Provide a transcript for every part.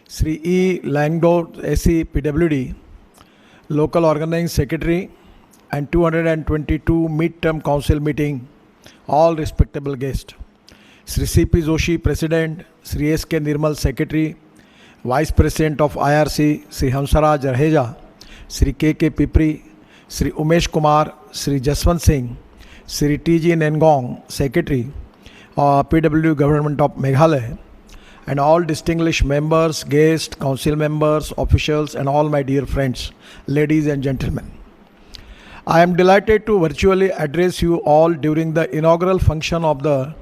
Sri E. Langdo, SC PWD, Local Organizing Secretary, and 222 Mid-Term Council meeting, all respectable guests. Sri C.P. Joshi, President, Sri S.K. Nirmal, Secretary, Vice President of IRC, Sri Hamsaraj Raheja, Sri K.K. Pipri, Sri Umesh Kumar, Sri Jaswant Singh, Sri T.G. Nengong, Secretary, PWD Government of Meghalaya, and all distinguished members, guests, council members, officials, and all my dear friends, ladies and gentlemen. I am delighted to virtually address you all during the inaugural function of the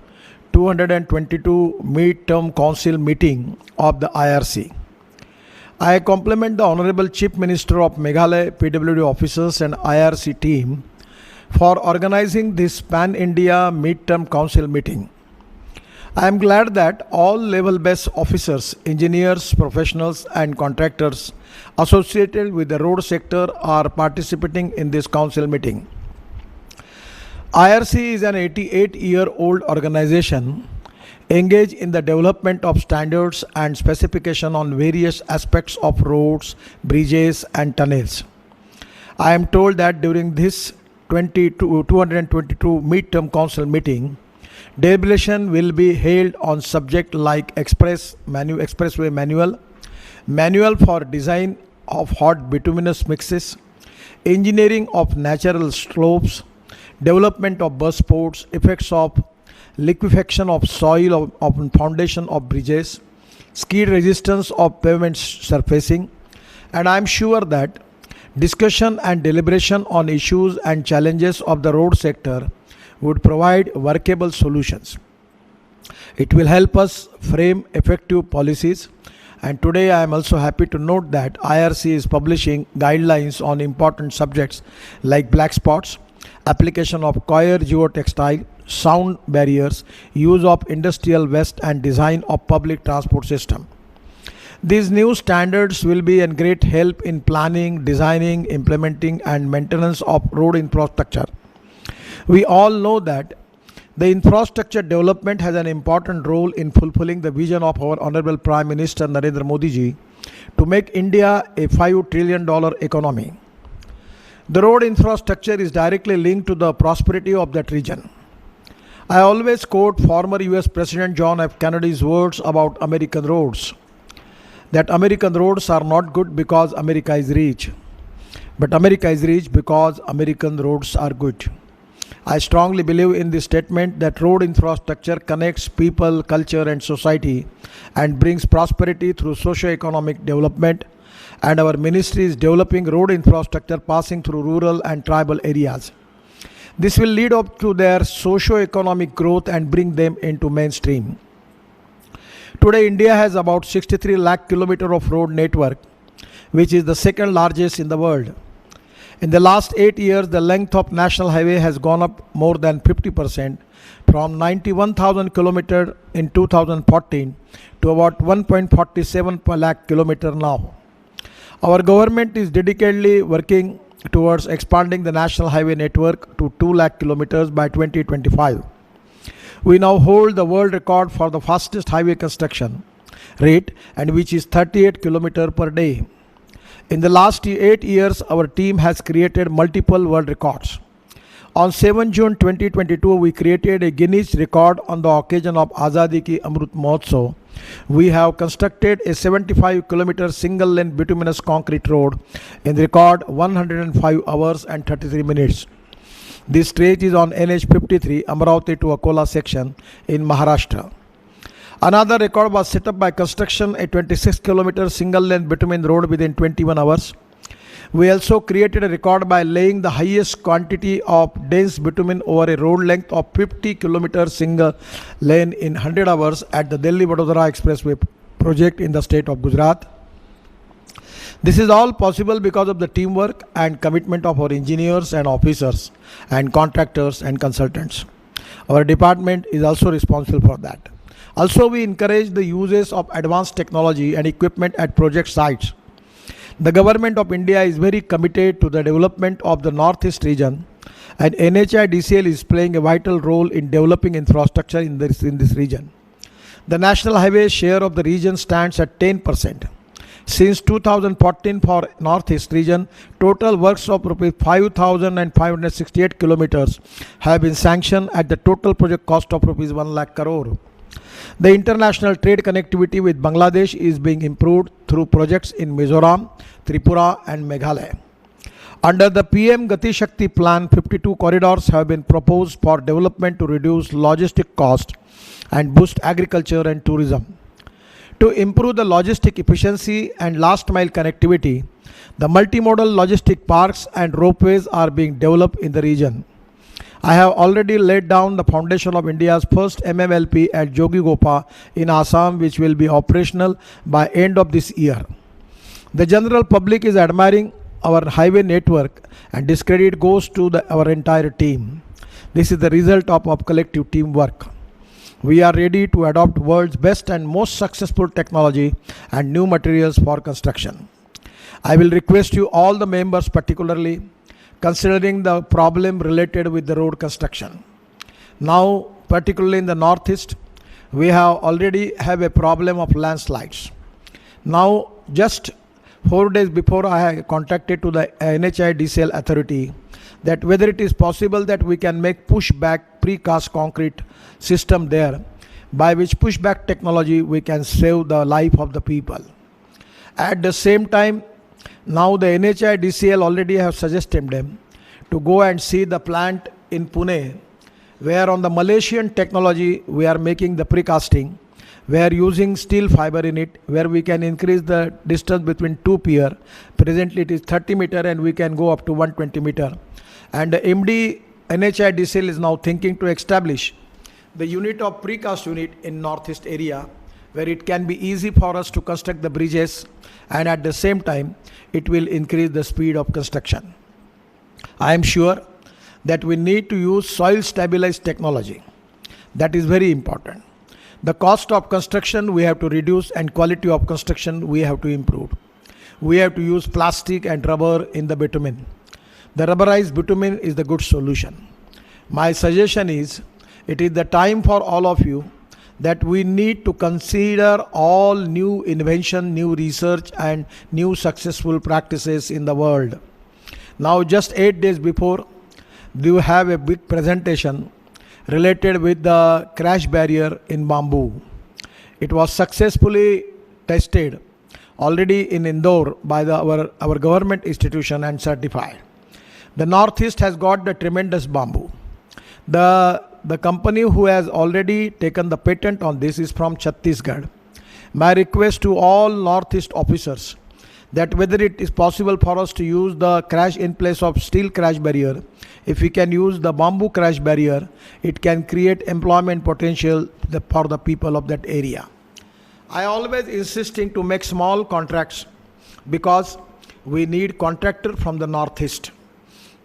222 Mid-Term Council meeting of the IRC. I compliment the Honorable Chief Minister of Meghalaya, PWD officers and IRC team for organizing this Pan-India Mid-Term Council meeting. I am glad that all level-based officers, engineers, professionals and contractors associated with the road sector are participating in this council meeting. IRC is an 88-year-old organization engaged in the development of standards and specification on various aspects of roads, bridges and tunnels. I am told that during this 222 Mid-Term Council meeting, deliberation will be held on subjects like expressway manual for design of hot bituminous mixes, engineering of natural slopes, development of bus ports, effects of liquefaction of soil of foundation of bridges, skid resistance of pavement surfacing, and I am sure that discussion and deliberation on issues and challenges of the road sector would provide workable solutions. It will help us frame effective policies, and today I am also happy to note that IRC is publishing guidelines on important subjects like black spots, application of coir geotextile, sound barriers, use of industrial waste and design of public transport system. These new standards will be a great help in planning, designing, implementing and maintenance of road infrastructure. We all know that the infrastructure development has an important role in fulfilling the vision of our Honorable Prime Minister Narendra Modi ji to make India a $5 trillion economy. The road infrastructure is directly linked to the prosperity of that region. I always quote former US President John F. Kennedy's words about American roads, that American roads are not good because America is rich, but America is rich because American roads are good. I strongly believe in this statement that road infrastructure connects people, culture and society and brings prosperity through socio-economic development, and our ministry is developing road infrastructure passing through rural and tribal areas. This will lead up to their socio-economic growth and bring them into mainstream. Today India has about 63 lakh kilometers of road network, which is the second largest in the world. In the last 8 years, the length of national highway has gone up more than 50%, from 91,000 kilometers in 2014 to about 1.47 lakh kilometers now. Our government is dedicatedly working towards expanding the national highway network to 2 lakh kilometers by 2025. We now hold the world record for the fastest highway construction rate, and which is 38 kilometers per day. In the last 8 years, our team has created multiple world records. On 7 June 2022, we created a Guinness record on the occasion of Azadi Ki Amrut Mahotsav. We have constructed a 75-kilometer single-lane bituminous concrete road in record 105 hours and 33 minutes. This stretch is on NH 53 Amaravati to Akola section in Maharashtra. Another record was set up by construction a 26-kilometer single-lane bitumen road within 21 hours. We also created a record by laying the highest quantity of dense bitumen over a road length of 50 kilometers single lane in 100 hours at the Delhi-Vadodara Expressway project in the state of Gujarat. This is all possible because of the teamwork and commitment of our engineers and officers and contractors and consultants. Our department is also responsible for that. Also, we encourage the uses of advanced technology and equipment at project sites. The Government of India is very committed to the development of the Northeast region, and NHIDCL is playing a vital role in developing infrastructure in this region. The national highway share of the region stands at 10%. Since 2014 for Northeast region, total works of rupees 5,568 kilometers have been sanctioned at the total project cost of rupees 1 lakh crore. The international trade connectivity with Bangladesh is being improved through projects in Mizoram, Tripura and Meghalaya. Under the PM Gati Shakti plan, 52 corridors have been proposed for development to reduce logistic cost and boost agriculture and tourism. To improve the logistic efficiency and last mile connectivity, the multimodal logistic parks and ropeways are being developed in the region. I have already laid down the foundation of India's first MMLP at Jogigopa in Assam, which will be operational by end of this year. The general public is admiring our highway network, and this credit goes to our entire team. This is the result of our collective teamwork. We are ready to adopt world's best and most successful technology and new materials for construction. I will request you all the members, particularly considering the problem related with the road construction. Now, particularly in the Northeast, we already have a problem of landslides. Now, just 4 days before, I have contacted to the NHI DCL authority that whether it is possible that we can make pushback precast concrete system there, by which pushback technology we can save the life of the people. At the same time, now the NHI DCL already have suggested them to go and see the plant in Pune, where on the Malaysian technology we are making the precasting. We are using steel fiber in it, where we can increase the distance between two pier. Presently it is 30 meter and we can go up to 120 meter. And the MD NHI DCL is now thinking to establish the unit of precast unit in Northeast area, where it can be easy for us to construct the bridges, and at the same time it will increase the speed of construction. I am sure that we need to use soil stabilized technology. That is very important. The cost of construction we have to reduce, and quality of construction we have to improve. We have to use plastic and rubber in the bitumen. The rubberized bitumen is the good solution. My suggestion is, it is the time for all of you that we need to consider all new invention, new research and new successful practices in the world. Now just 8 days before, you have a big presentation related with the crash barrier in bamboo. It was successfully tested already in Indore by our government institution and certified. The Northeast has got the tremendous bamboo. The company who has already taken the patent on this is from Chhattisgarh. My request to all Northeast officers that whether it is possible for us to use the crash in place of steel crash barrier, if we can use the bamboo crash barrier, it can create employment potential for the people of that area. I always insisting to make small contracts because we need contractor from the Northeast.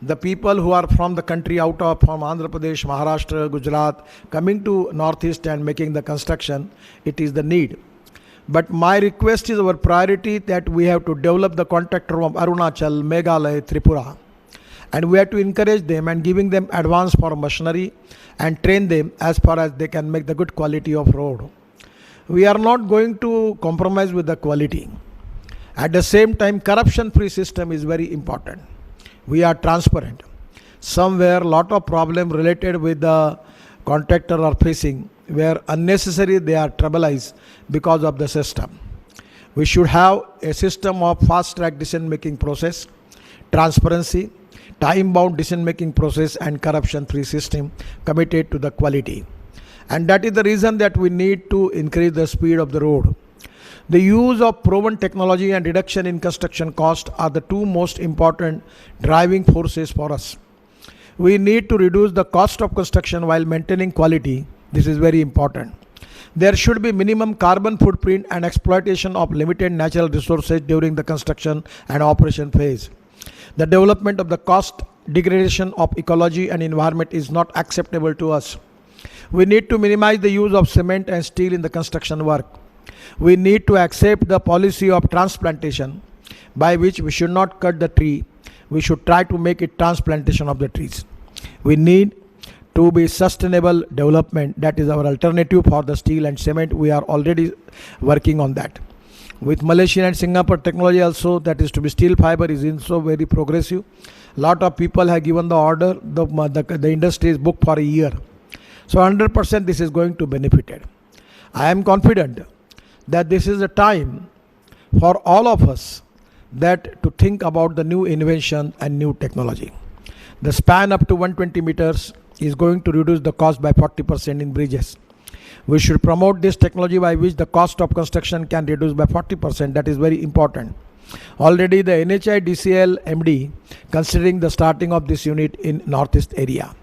The people who are from the country from Andhra Pradesh, Maharashtra, Gujarat, coming to Northeast and making the construction, it is the need. But my request is our priority that we have to develop the contractor from Arunachal, Meghalaya, Tripura. And we have to encourage them and giving them advance for machinery and train them as far as they can make the good quality of road. We are not going to compromise with the quality. At the same time, corruption-free system is very important. We are transparent. Somewhere lot of problem related with the contractor are facing, where unnecessary they are troubled because of the system. We should have a system of fast-track decision-making process, transparency, time-bound decision-making process and corruption-free system committed to the quality. And that is the reason that we need to increase the speed of the road. The use of proven technology and reduction in construction cost are the two most important driving forces for us. We need to reduce the cost of construction while maintaining quality. This is very important. There should be minimum carbon footprint and exploitation of limited natural resources during the construction and operation phase. The development of the cost degradation of ecology and environment is not acceptable to us. We need to minimize the use of cement and steel in the construction work. We need to accept the policy of transplantation, by which we should not cut the tree. We should try to make it transplantation of the trees. We need to be sustainable development. That is our alternative for the steel and cement. We are already working on that. With Malaysian and Singapore technology also, that is to be steel fiber is also very progressive. Lot of people have given the order, the industry is booked for a year. So 100% this is going to benefit it. I am confident that this is a time for all of us that to think about the new invention and new technology. The span up to 120 meters is going to reduce the cost by 40% in bridges. We should promote this technology by which the cost of construction can reduce by 40%. That is very important. Already the NHI DCL MD considering the starting of this unit in Northeast area.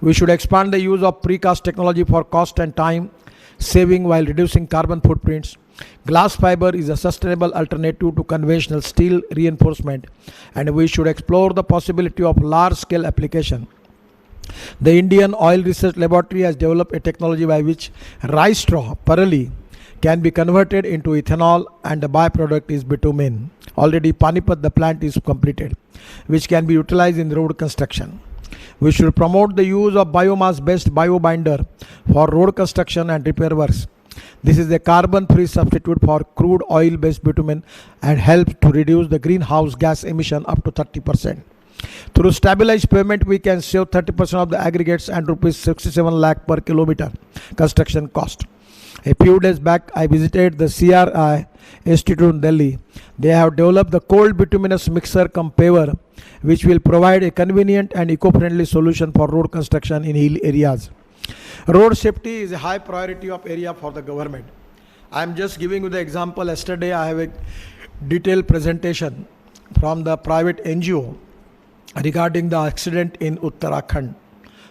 We should expand the use of precast technology for cost and time saving while reducing carbon footprints. Glass fiber is a sustainable alternative to conventional steel reinforcement, and we should explore the possibility of large-scale application. The Indian Oil Research Laboratory has developed a technology by which rice straw, parali, can be converted into ethanol and the byproduct is bitumen. Already Panipat, the plant is completed, which can be utilized in road construction. We should promote the use of biomass-based biobinder for road construction and repair works. This is a carbon-free substitute for crude oil-based bitumen and helps to reduce the greenhouse gas emission up to 30%. Through stabilized payment, we can save 30% of the aggregates and rupees 67 lakh per kilometer construction cost. A few days back, I visited the CRI Institute in Delhi. They have developed the cold bituminous mixer cum paver, which will provide a convenient and eco-friendly solution for road construction in hill areas. Road safety is a high priority of area for the government. I am just giving you the example. Yesterday, I have a detailed presentation from the private NGO regarding the accident in Uttarakhand,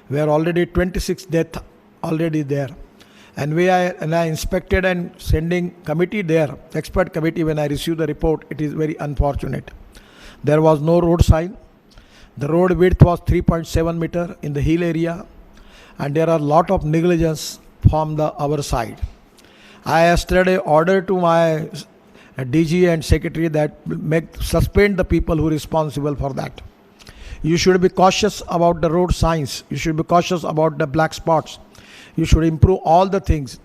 where already 26 deaths already there. And I inspected and sending committee there, expert committee, when I received the report, it is very unfortunate. There was no road sign. The road width was 3.7 meter in the hill area, and there are a lot of negligence from our side. I yesterday ordered to my DG and secretary that suspend the people who are responsible for that. You should be cautious about the road signs. You should be cautious about the black spots. You should improve all the things.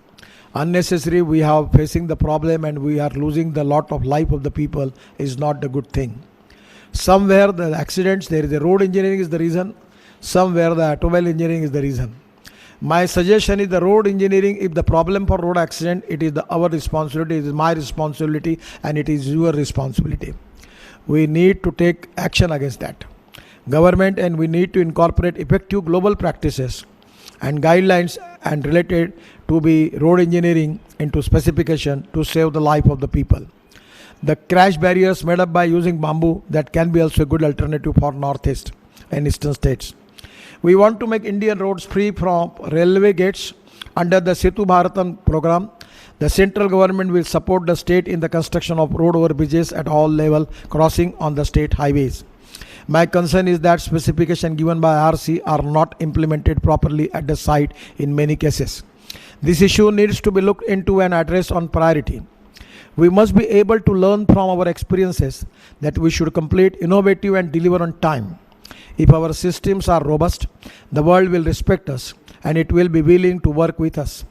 Unnecessary, we have facing the problem and we are losing the lot of life of the people is not a good thing. Somewhere the accidents, there is a road engineering is the reason. Somewhere the automobile engineering is the reason. My suggestion is the road engineering, if the problem for road accident, it is our responsibility, it is my responsibility, and it is your responsibility. We need to take action against that. Government, and we need to incorporate effective global practices and guidelines and related to be road engineering into specification to save the life of the people. The crash barriers made up by using bamboo, that can be also a good alternative for northeast and eastern states. We want to make Indian roads free from railway gates. Under the Setu Bharatan program, the central government will support the state in the construction of road over bridges at all level crossing on the state highways. My concern is that specifications given by IRC are not implemented properly at the site in many cases. This issue needs to be looked into and addressed on priority. We must be able to learn from our experiences that we should complete innovative and deliver on time. If our systems are robust, the world will respect us and it will be willing to work with us.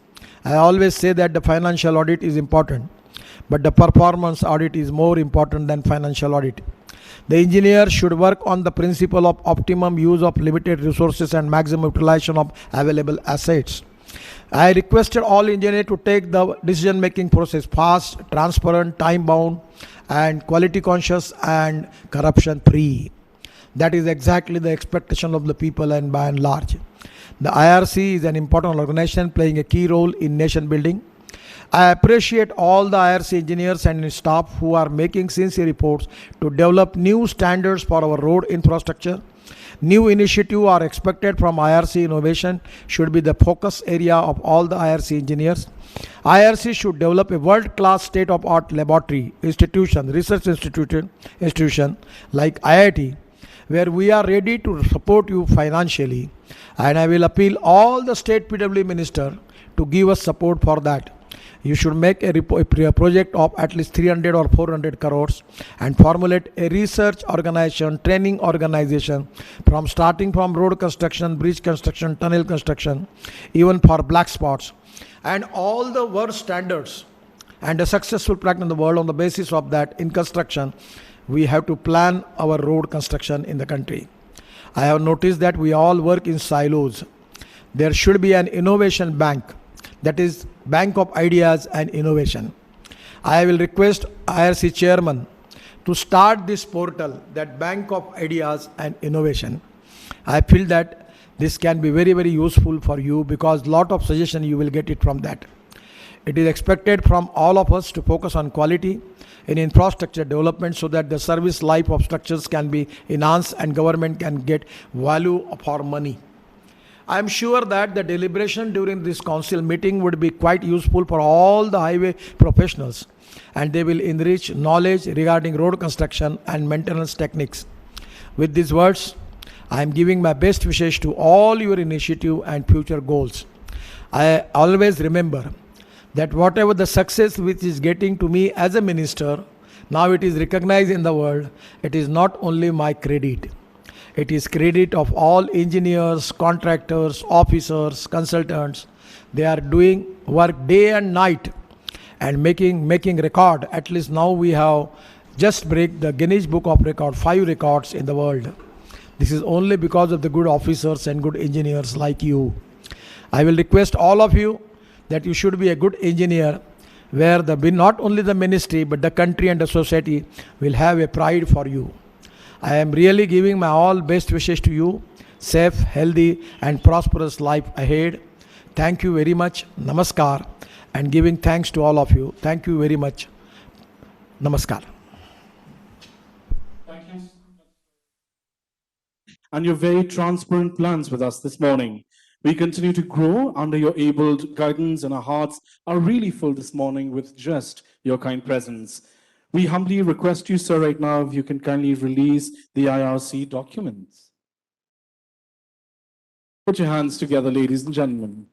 I always say that the financial audit is important, but the performance audit is more important than financial audit. The engineer should work on the principle of optimum use of limited resources and maximum utilization of available assets. I requested all engineers to take the decision-making process fast, transparent, time-bound, and quality-conscious and corruption-free. That is exactly the expectation of the people, and by and large. The IRC is an important organization playing a key role in nation building. I appreciate all the IRC engineers and staff who are making sincere reports to develop new standards for our road infrastructure. New initiatives are expected from IRC. Innovation should be the focus area of all the IRC engineers. IRC should develop a world-class state-of-art laboratory research institution like IIT, where we are ready to support you financially. And I will appeal all the state PW minister to give us support for that. You should make a project of at least 300 or 400 crores and formulate a research organization, training organization starting from road construction, bridge construction, tunnel construction, even for black spots, and all the world standards and a successful practice in the world. On the basis of that, in construction, we have to plan our road construction in the country. I have noticed that we all work in silos. There should be an innovation bank, that is, bank of ideas and innovation. I will request IRC chairman to start this portal, that bank of ideas and innovation. I feel that this can be very, very useful for you, because lot of suggestion you will get it from that. It is expected from all of us to focus on quality in infrastructure development, so that the service life of structures can be enhanced and government can get value for money. I am sure that the deliberation during this council meeting would be quite useful for all the highway professionals, and they will enrich knowledge regarding road construction and maintenance techniques. With these words, I am giving my best wishes to all your initiative and future goals. I always remember that whatever the success which is getting to me as a minister, now it is recognized in the world, it is not only my credit. It is credit of all engineers, contractors, officers, consultants. They are doing work day and night and making record. At least now we have just break the Guinness Book of Record, 5 records in the world. This is only because of the good officers and good engineers like you. I will request all of you that you should be a good engineer, where not only the ministry but the country and the society will have a pride for you. I am really giving my all best wishes to you. Safe, healthy and prosperous life ahead. Thank you very much. Namaskar. And giving thanks to all of you. Thank you very much. Namaskar. Thank you. And your very transparent plans with us this morning. We continue to grow under your able guidance, and our hearts are really full this morning with just your kind presence. We humbly request you, sir, right now, if you can kindly release the IRC documents. Put your hands together, ladies and gentlemen.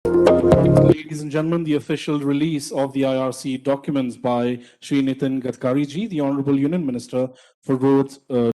Ladies and gentlemen, the official release of the IRC documents by Shri Nitin Gadkari ji, the Honorable Union Minister for Roads,